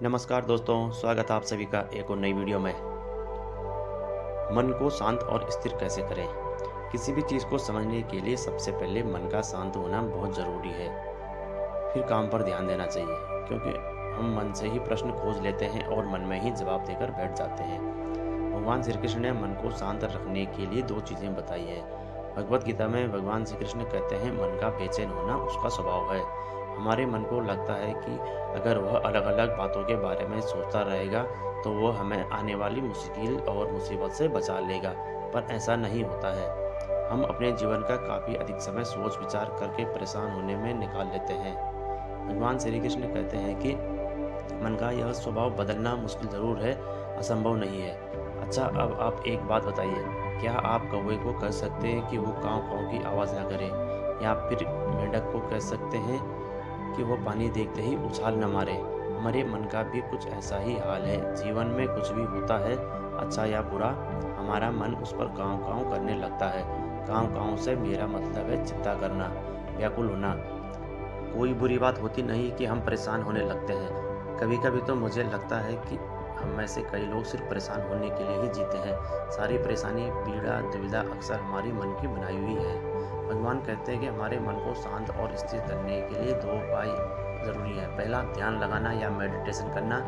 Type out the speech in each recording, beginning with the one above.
नमस्कार दोस्तों, स्वागत है आप सभी का एक और नई वीडियो में। मन को शांत और स्थिर कैसे करें? किसी भी चीज़ को समझने के लिए सबसे पहले मन का शांत होना बहुत ज़रूरी है। फिर काम पर ध्यान देना चाहिए, क्योंकि हम मन से ही प्रश्न खोज लेते हैं और मन में ही जवाब देकर बैठ जाते हैं। भगवान श्री कृष्ण ने मन को शांत रखने के लिए दो चीज़ें बताई हैं। भगवत गीता में भगवान श्री कृष्ण कहते हैं, मन का बेचैन होना उसका स्वभाव है। हमारे मन को लगता है कि अगर वह अलग अलग बातों के बारे में सोचता रहेगा तो वह हमें आने वाली मुश्किल और मुसीबत से बचा लेगा, पर ऐसा नहीं होता है। हम अपने जीवन का काफ़ी अधिक समय सोच विचार करके परेशान होने में निकाल लेते हैं। भगवान श्री कृष्ण कहते हैं कि मन का यह स्वभाव बदलना मुश्किल ज़रूर है, असंभव नहीं है। अच्छा, अब आप एक बात बताइए, क्या आप कौवे को कह सकते हैं कि वो काँव काँव की आवाज़ ना करे, या फिर मेंढक को कह सकते हैं कि वो पानी देखते ही उछाल न मारे? हमारे मन का भी कुछ ऐसा ही हाल है। जीवन में कुछ भी होता है, अच्छा या बुरा, हमारा मन उस पर काँव काँव करने लगता है। काँव काँव से मेरा मतलब है चिंता करना, व्याकुल होना। कोई बुरी बात होती नहीं कि हम परेशान होने लगते हैं। कभी कभी तो मुझे लगता है कि हम में से कई लोग सिर्फ परेशान होने के लिए ही जीते हैं। सारी परेशानी, पीड़ा, दुविधा अक्सर हमारी मन की बनाई हुई है। भगवान कहते हैं कि हमारे मन को शांत और स्थिर करने के लिए दो उपाय ज़रूरी है। पहला, ध्यान लगाना या मेडिटेशन करना।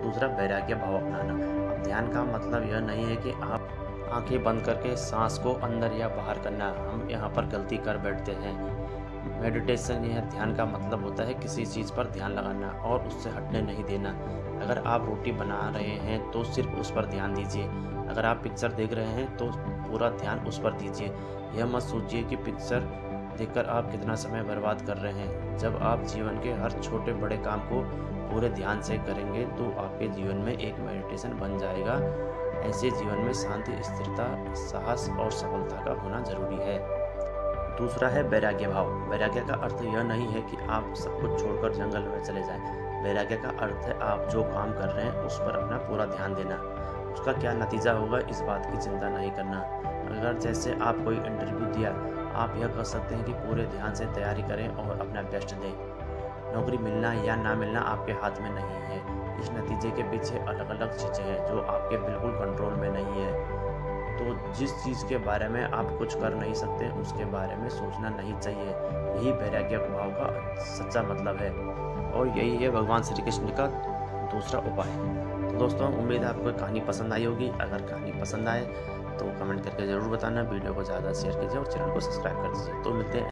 दूसरा, वैराग्य भाव अपनाना। अब ध्यान का मतलब यह नहीं है कि आप आंखें बंद करके सांस को अंदर या बाहर करना। हम यहाँ पर गलती कर बैठते हैं। मेडिटेशन या ध्यान का मतलब होता है किसी चीज़ पर ध्यान लगाना और उससे हटने नहीं देना। अगर आप रोटी बना रहे हैं तो सिर्फ उस पर ध्यान दीजिए। अगर आप पिक्चर देख रहे हैं तो पूरा ध्यान उस पर दीजिए। यह मत सोचिए कि पिक्चर देखकर आप कितना समय बर्बाद कर रहे हैं। जब आप जीवन के हर छोटे बड़े काम को पूरे ध्यान से करेंगे तो आपके जीवन में एक मेडिटेशन बन जाएगा। ऐसे जीवन में शांति, स्थिरता, साहस और सफलता का होना जरूरी है। दूसरा है वैराग्य भाव। वैराग्य का अर्थ यह नहीं है कि आप सब कुछ छोड़कर जंगल में चले जाएं। वैराग्य का अर्थ है आप जो काम कर रहे हैं उस पर अपना पूरा ध्यान देना। उसका क्या नतीजा होगा इस बात की चिंता नहीं करना। अगर जैसे आप कोई इंटरव्यू दिया, आप यह कर सकते हैं कि पूरे ध्यान से तैयारी करें और अपना बेस्ट दें। नौकरी मिलना या ना मिलना आपके हाथ में नहीं है। इस नतीजे के पीछे अलग अलग चीज़ें हैं जो आपके बिल्कुल कंट्रोल में नहीं है। तो जिस चीज़ के बारे में आप कुछ कर नहीं सकते उसके बारे में सोचना नहीं चाहिए। यही वैराग्य भाव का सच्चा मतलब है, और यही है भगवान श्री कृष्ण का दूसरा उपाय। तो दोस्तों, उम्मीद है आपको कहानी पसंद आई होगी। अगर कहानी पसंद आए तो कमेंट करके ज़रूर बताना। वीडियो को ज़्यादा शेयर कीजिए और चैनल को सब्सक्राइब कर दीजिए। तो मिलते हैं